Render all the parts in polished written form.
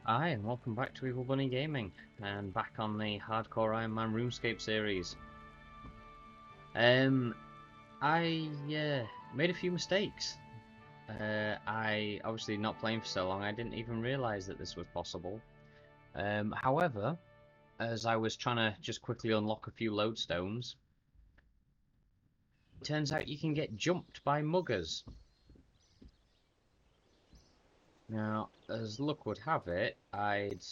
Hi, and welcome back to EvilBunny Gaming, and back on the Hardcore Ironman RuneScape series. I made a few mistakes. I obviously not playing for so long, I didn't even realise that this was possible. However, as I was trying to just quickly unlock a few lodestones, it turns out you can get jumped by muggers. Now, as luck would have it, I'd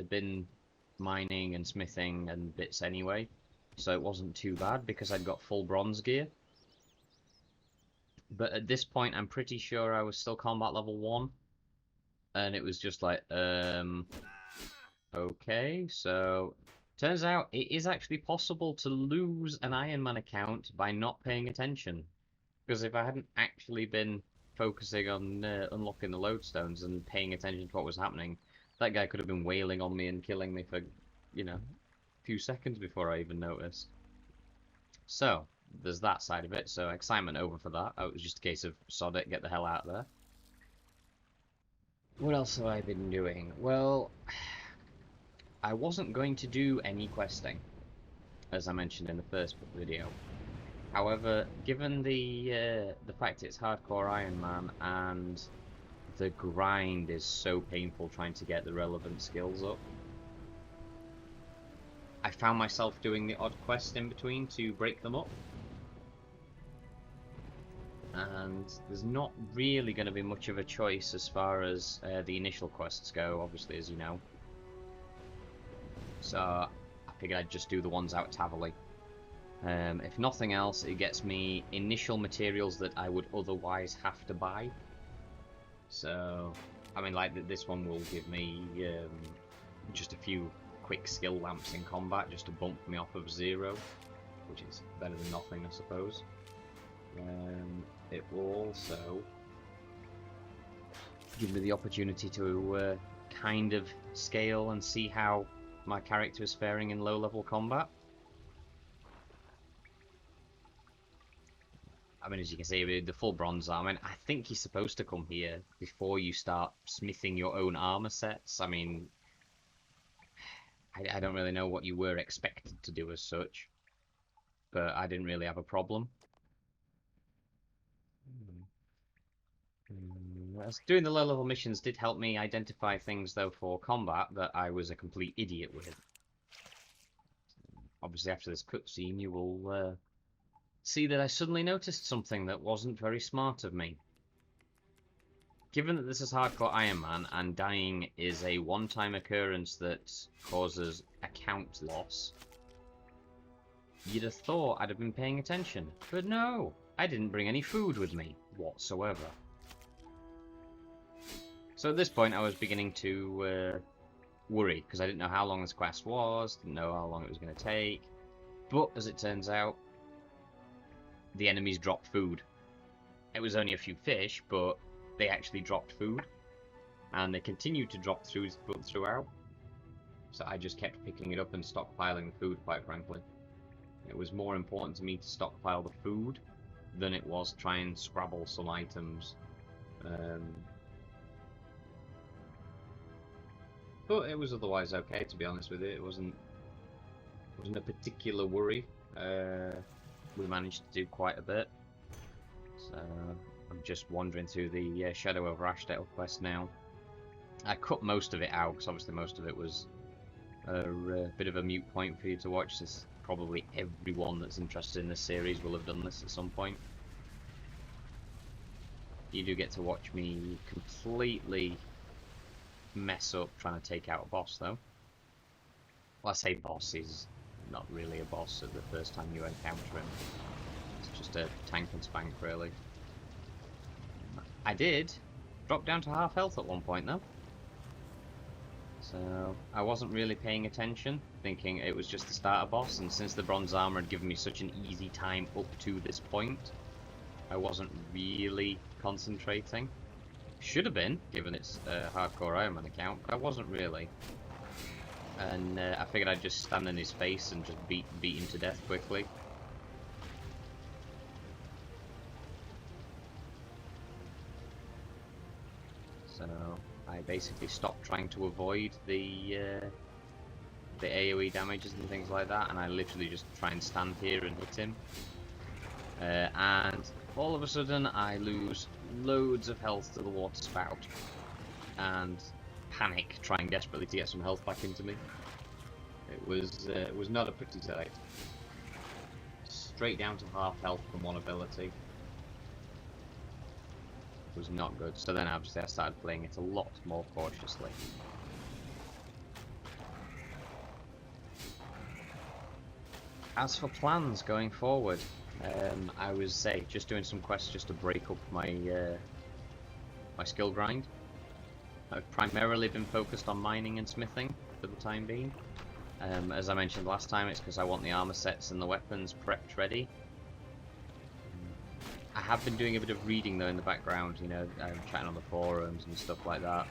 been mining and smithing and bits anyway, so it wasn't too bad because I'd got full bronze gear. But at this point, I'm pretty sure I was still combat level 1, and it was just like, okay, so turns out it is actually possible to lose an Ironman account by not paying attention. Because if I hadn't actually been focusing on unlocking the lodestones and paying attention to what was happening, that guy could have been wailing on me and killing me for, a few seconds before I even noticed. So, there's that side of it. So, excitement over for that. It was just a case of sod it, get the hell out of there. What else have I been doing? Well, I wasn't going to do any questing, as I mentioned in the first video. However, given the fact it's Hardcore Ironman and the grind is so painful trying to get the relevant skills up, I found myself doing the odd quest in between to break them up. And there's not really going to be much of a choice as far as the initial quests go, obviously, as you know. So I figured I'd just do the ones out at Tavali. If nothing else, it gets me initial materials that I would otherwise have to buy. So, I mean, like this one will give me just a few quick skill lamps in combat, just to bump me off of 0, which is better than nothing, I suppose. It will also give me the opportunity to kind of scale and see how my character is faring in low-level combat. I mean, as you can see, with the full bronze armor, I mean, I think you're supposed to come here before you start smithing your own armor sets. I mean, I don't really know what you were expected to do as such, but I didn't really have a problem. Doing the low-level missions did help me identify things, though, for combat that I was a complete idiot with. Obviously, after this cutscene, you will see that I suddenly noticed something that wasn't very smart of me. Given that this is Hardcore Ironman and dying is a one-time occurrence that causes account loss, you'd have thought I'd have been paying attention. But no, I didn't bring any food with me whatsoever. So at this point I was beginning to worry, because I didn't know how long this quest was, didn't know how long it was going to take. But as it turns out, the enemies dropped food. It was only a few fish, but they actually dropped food, and they continued to drop throughout. So I just kept picking it up and stockpiling the food, quite frankly. It was more important to me to stockpile the food than it was try and scrabble some items. But it was otherwise okay, to be honest with you. It wasn't a particular worry. We managed to do quite a bit. So I'm just wandering through the Shadow over Ashdale quest now. I cut most of it out, because obviously most of it was a bit of a mute point for you to watch. This probably everyone that's interested in this series will have done this at some point. You do get to watch me completely mess up trying to take out a boss, though. Well, I say boss, he's not really a boss at the first time you encounter him. It's just a tank and spank, really. I did drop down to half health at one point, though. So I wasn't really paying attention, thinking it was just the starter boss, and since the bronze armor had given me such an easy time up to this point, I wasn't really concentrating. Should have been, given it's a Hardcore Ironman account, but I wasn't really. And I figured I'd just stand in his face and just beat him to death quickly. So I basically stopped trying to avoid the AoE damages and things like that, and I literally just try and stand here and hit him. And all of a sudden I lose loads of health to the water spout, and panic trying desperately to get some health back into me. It was not a pretty sight. Straight down to half health from one ability. It was not good. So then obviously I started playing it a lot more cautiously. As for plans going forward, I was just doing some quests just to break up my my skill grind. I've primarily been focused on mining and smithing for the time being. As I mentioned last time, it's because I want the armor sets and the weapons prepped ready. I have been doing a bit of reading though in the background, you know, chatting on the forums and stuff like that.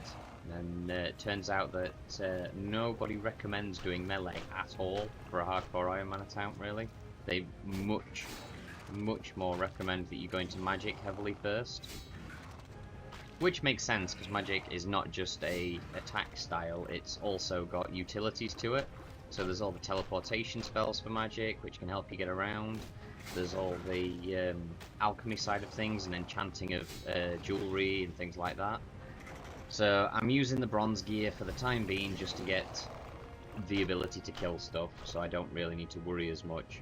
And it turns out that nobody recommends doing melee at all for a Hardcore Ironman account, really. They much more recommend that you go into magic heavily first. Which makes sense, because magic is not just a attack style, it's also got utilities to it. So there's all the teleportation spells for magic, which can help you get around. There's all the alchemy side of things and enchanting of jewelry and things like that. So I'm using the bronze gear for the time being just to get the ability to kill stuff, so I don't really need to worry as much.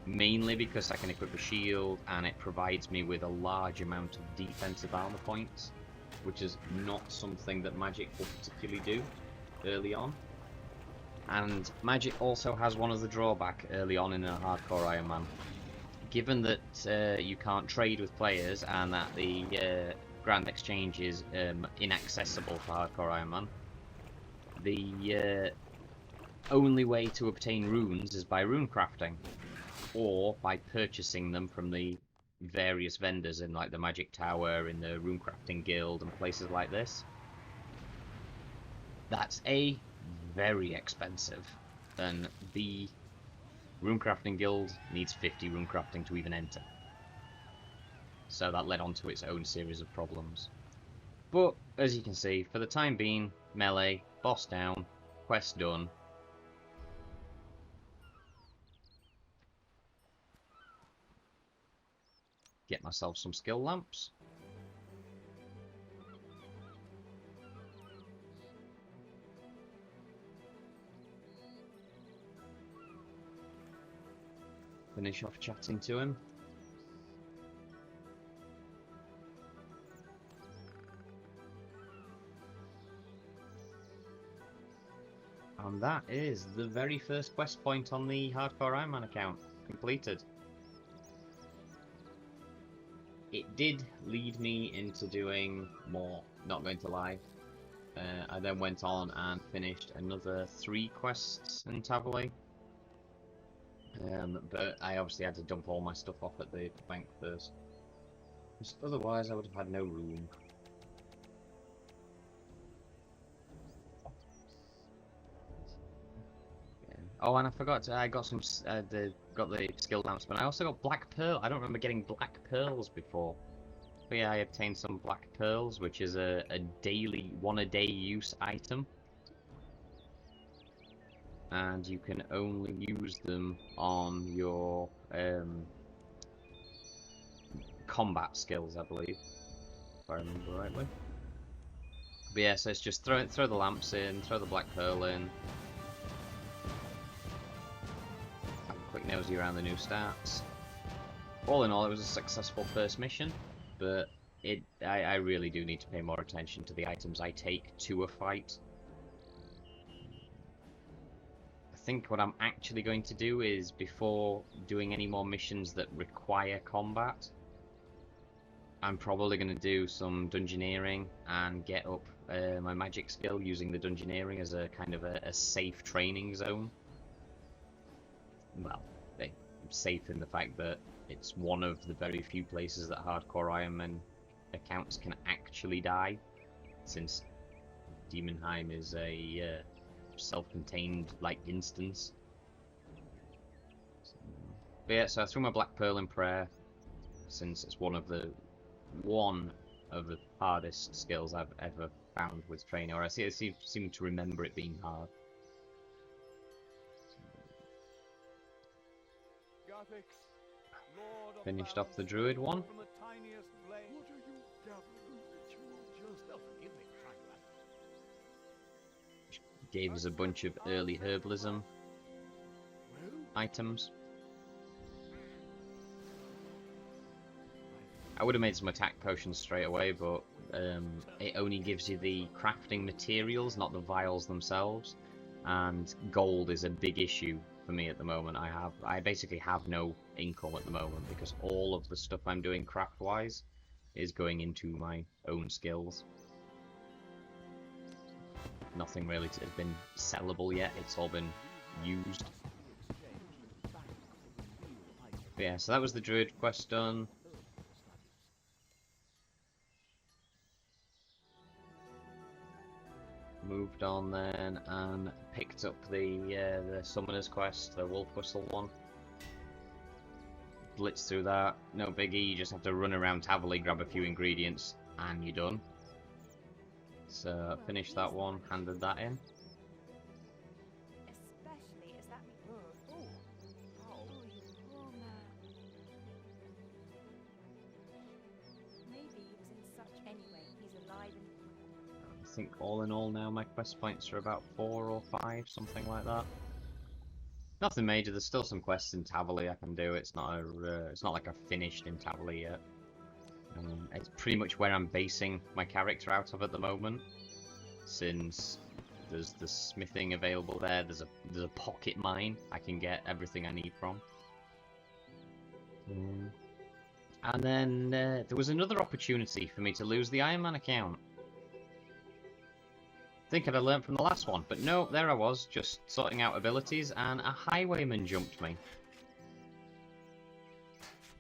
Mainly because I can equip a shield and it provides me with a large amount of defensive armor points, which is not something that magic will particularly do early on. And magic also has one of the drawback early on in a Hardcore Ironman. Given that you can't trade with players and that the Grand Exchange is inaccessible for Hardcore Ironman, the only way to obtain runes is by rune crafting, or by purchasing them from the various vendors in like the Magic Tower, in the Rune Crafting Guild and places like this. That's A, very expensive, and B, Rune Crafting Guild needs 50 rune crafting to even enter. So that led on to its own series of problems. But, as you can see, for the time being, melee, boss down, quest done. Get myself some skill lamps. Finish off chatting to him. And that is the very first quest point on the Hardcore Ironman account completed. It did lead me into doing more, not going to lie. I then went on and finished another 3 quests in Tavali. But I obviously had to dump all my stuff off at the bank first. Just otherwise I would have had no room. Yeah. Oh, and I forgot, I got some, got the skill lamps, but I also got black pearl. I don't remember getting black pearls before. But yeah, I obtained some black pearls, which is a daily, 1-a-day use item. And you can only use them on your combat skills, I believe, if I remember rightly. But yeah, so it's just throw the lamps in, throw the black pearl in. Have a quick nosy around the new stats. All in all, it was a successful first mission, but I really do need to pay more attention to the items I take to a fight. I think what I'm actually going to do is, before doing any more missions that require combat, I'm probably going to do some dungeoneering and get up my magic skill using the dungeoneering as a kind of a safe training zone. Well, safe in the fact that it's one of the very few places that Hardcore Ironman accounts can actually die, since Demonheim is a self-contained like instance. But yeah, so I threw my black pearl in prayer, since it's one of the hardest skills I've ever found with training, or I seem to remember it being hard. Finished off the druid one. Gave us a bunch of early herbalism items. I would have made some attack potions straight away, but it only gives you the crafting materials, not the vials themselves. And gold is a big issue for me at the moment. I basically have no income at the moment because all of the stuff I'm doing craft-wise is going into my own skills. Nothing really has been sellable yet. It's all been used. But yeah, so that was the druid quest done. Moved on then and picked up the summoner's quest, the wolf whistle one. Blitzed through that, no biggie. You just have to run around Tavily, grab a few ingredients, and you're done. So finished that one, handed that in. Especially as that maybe he was in such anyway. He's alive and I think all in all now my quest points are about 4 or 5, something like that. Nothing major. There's still some quests in Tavily I can do. It's not like I've finished in Tavily yet. It's pretty much where I'm basing my character out of at the moment, since there's the smithing available there. There's a pocket mine I can get everything I need from. And then there was another opportunity for me to lose the Ironman account. Think I'd have learned from the last one, but no, there I was, just sorting out abilities, and a highwayman jumped me.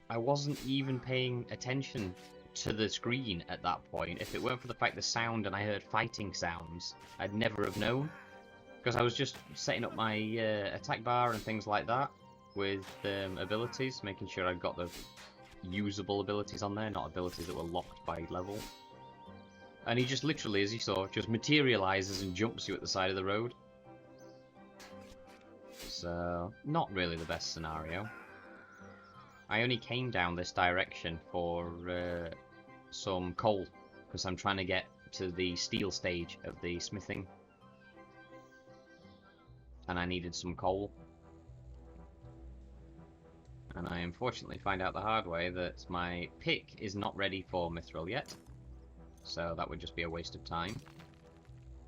I wasn't even paying attention to the screen at that point. If it weren't for the fact the sound and I heard fighting sounds, I'd never have known. Because I was just setting up my attack bar and things like that with abilities, making sure I've got the usable abilities on there, not abilities that were locked by level. And he just literally, as you saw, just materializes and jumps you at the side of the road. So, not really the best scenario. I only came down this direction for some coal, because I'm trying to get to the steel stage of the smithing. And I needed some coal. And I unfortunately find out the hard way that my pick is not ready for mithril yet. So that would just be a waste of time.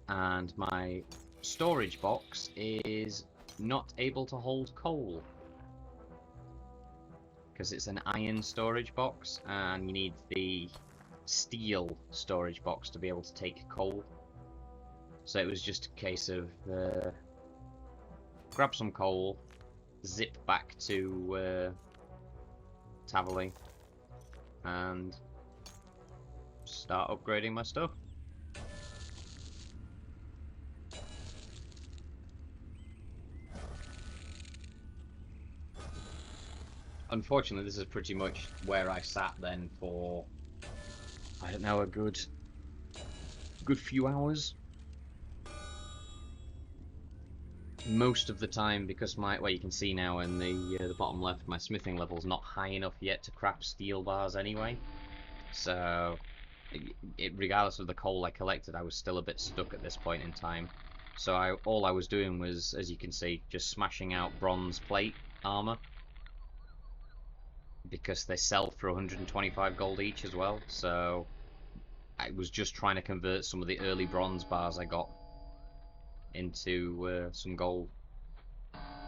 And my storage box is not able to hold coal. Because it's an iron storage box, and you need the steel storage box to be able to take coal. So it was just a case of grab some coal, zip back to Tavily, and start upgrading my stuff. Unfortunately, this is pretty much where I sat then for, I don't know, a good few hours. Most of the time, because well, you can see now in the bottom left, my smithing level's not high enough yet to craft steel bars anyway. So, regardless of the coal I collected, I was still a bit stuck at this point in time. So all I was doing was, as you can see, just smashing out bronze plate armor, because they sell for 125 gold each as well. So I was just trying to convert some of the early bronze bars I got into some gold.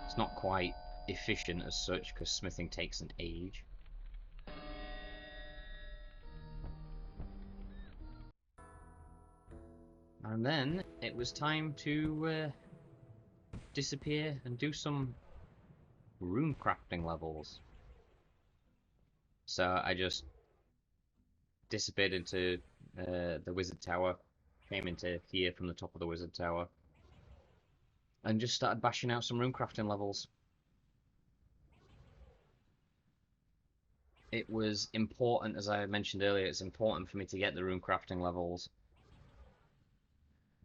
It's not quite efficient as such, because smithing takes an age. And then it was time to disappear and do some rune crafting levels. So I just disappeared into the wizard tower, came into here from the top of the wizard tower, and just started bashing out some rune crafting levels. It was important, as I mentioned earlier, it's important for me to get the rune crafting levels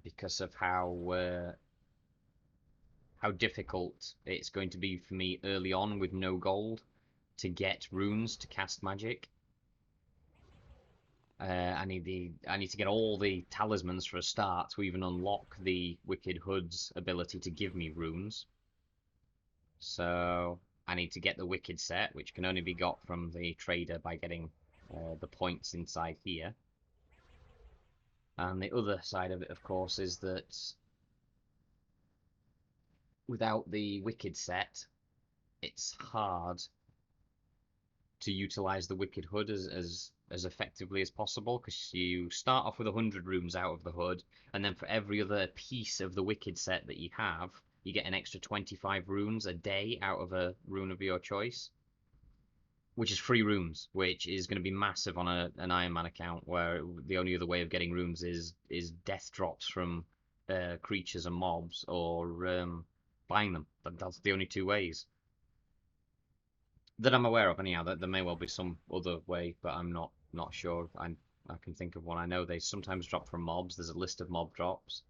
because of how difficult it's going to be for me early on with no gold to get runes to cast magic. I need to get all the talismans for a start to even unlock the Wicked Hood's ability to give me runes. So I need to get the Wicked set, which can only be got from the trader by getting the points inside here. And the other side of it, of course, is that without the Wicked set, it's hard to utilize the Wicked Hood as effectively as possible, because you start off with 100 runes out of the hood, and then for every other piece of the Wicked set that you have, you get an extra 25 runes a day out of a rune of your choice, which is free runes, which is going to be massive on an Ironman account, where the only other way of getting runes is death drops from creatures and mobs, or buying them. That's the only two ways that I'm aware of. Anyhow, that there may well be some other way, but I'm not sure. I can think of one. I know they sometimes drop from mobs. There's a list of mob drops,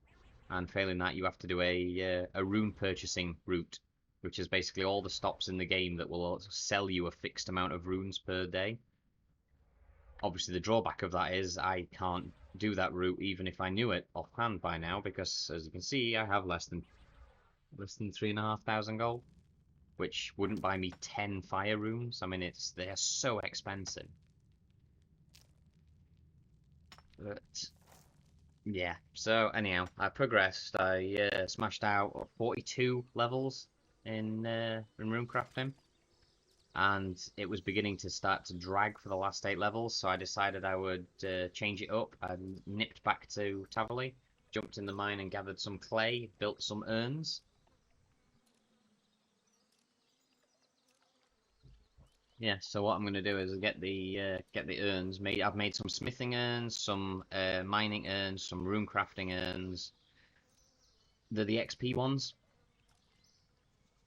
and failing that, you have to do a rune purchasing route, which is basically all the stops in the game that will sell you a fixed amount of runes per day. Obviously, the drawback of that is I can't do that route even if I knew it offhand by now, because as you can see, I have less than 3,500 gold, which wouldn't buy me 10 fire runes. I mean, they're so expensive. But yeah, so anyhow, I progressed. I smashed out 42 levels in rune crafting, and it was beginning to start to drag for the last 8 levels, so I decided I would change it up. I nipped back to Tavali, jumped in the mine and gathered some clay, built some urns. Yeah, so what I'm going to do is get the urns made. I've made some smithing urns, some mining urns, some rune crafting urns. They're the XP ones.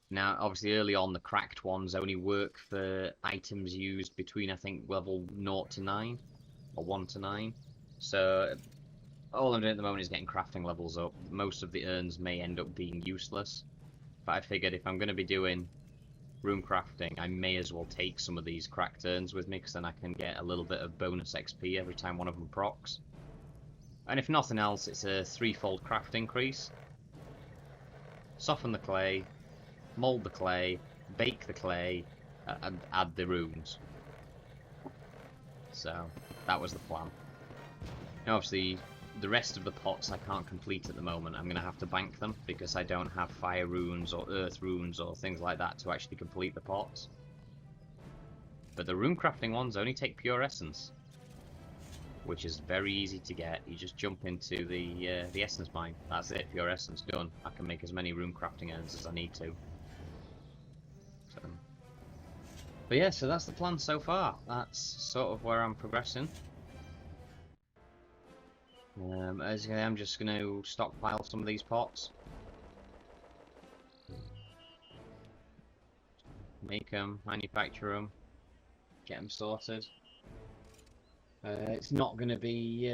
Now, obviously, early on, the cracked ones only work for items used between, I think, level 0 to 9, or 1 to 9. So all I'm doing at the moment is getting crafting levels up. Most of the urns may end up being useless, but I figured if I'm going to be doing rune crafting, I may as well take some of these cracked urns with me, because then I can get a little bit of bonus XP every time one of them procs. And if nothing else, it's a 3-fold craft increase. Soften the clay, mold the clay, bake the clay, and add the runes. So that was the plan. Now, obviously, the rest of the pots I can't complete at the moment. I'm going to have to bank them, because I don't have fire runes or earth runes or things like that to actually complete the pots. But the rune crafting ones only take pure essence, which is very easy to get. You just jump into the essence mine. That's it, pure essence, done. I can make as many rune crafting urns as I need to. So. But yeah, so that's the plan so far. That's sort of where I'm progressing. As you can, I'm just going to stockpile some of these pots. Make them, manufacture them, get them sorted. It's not going to be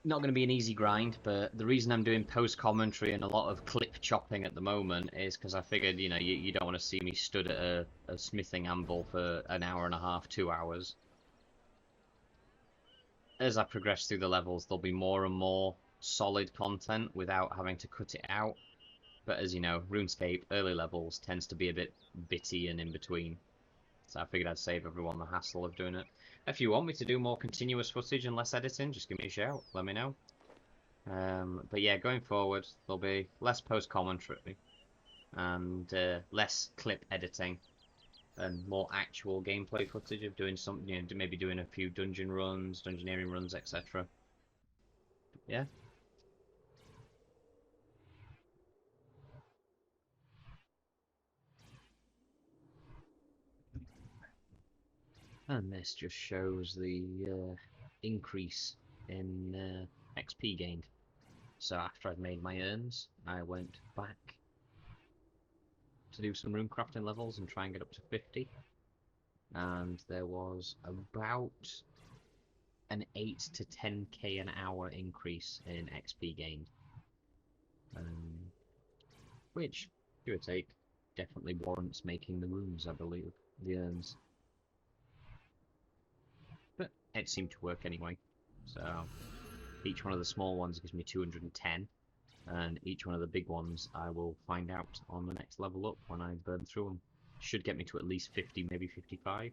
an easy grind, but the reason I'm doing post commentary and a lot of clip chopping at the moment is because I figured, you know, you don't want to see me stood at a smithing anvil for an hour and a half, 2 hours. As I progress through the levels, there'll be more and more solid content without having to cut it out. But as you know, RuneScape early levels tends to be a bit bitty and in between. So I figured I'd save everyone the hassle of doing it. If you want me to do more continuous footage and less editing, just give me a shout, let me know. But yeah, going forward, there'll be less post-commentary and less clip editing and more actual gameplay footage of doing something, you know, maybe doing a few dungeon runs, dungeoneering runs, etc. Yeah. And this just shows the increase in XP gained. So after I'd made my urns, I went back to do some rune crafting levels and try and get up to 50. And there was about an 8 to 10k an hour increase in XP gained. Which, give or take, definitely warrants making the runes, I believe, the urns. But it seemed to work anyway. So each one of the small ones gives me 210, and each one of the big ones I will find out on the next level up when I burn through them. Should get me to at least 50, maybe 55.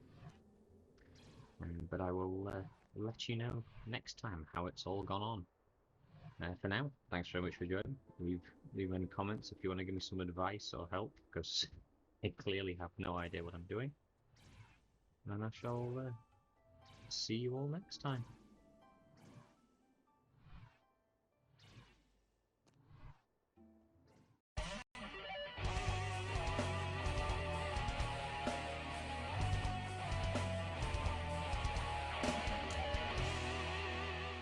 But I will let you know next time how it's all gone on. For now, thanks very much for joining. Leave any comments if you want to give me some advice or help, because I clearly have no idea what I'm doing. And I shall see you all next time.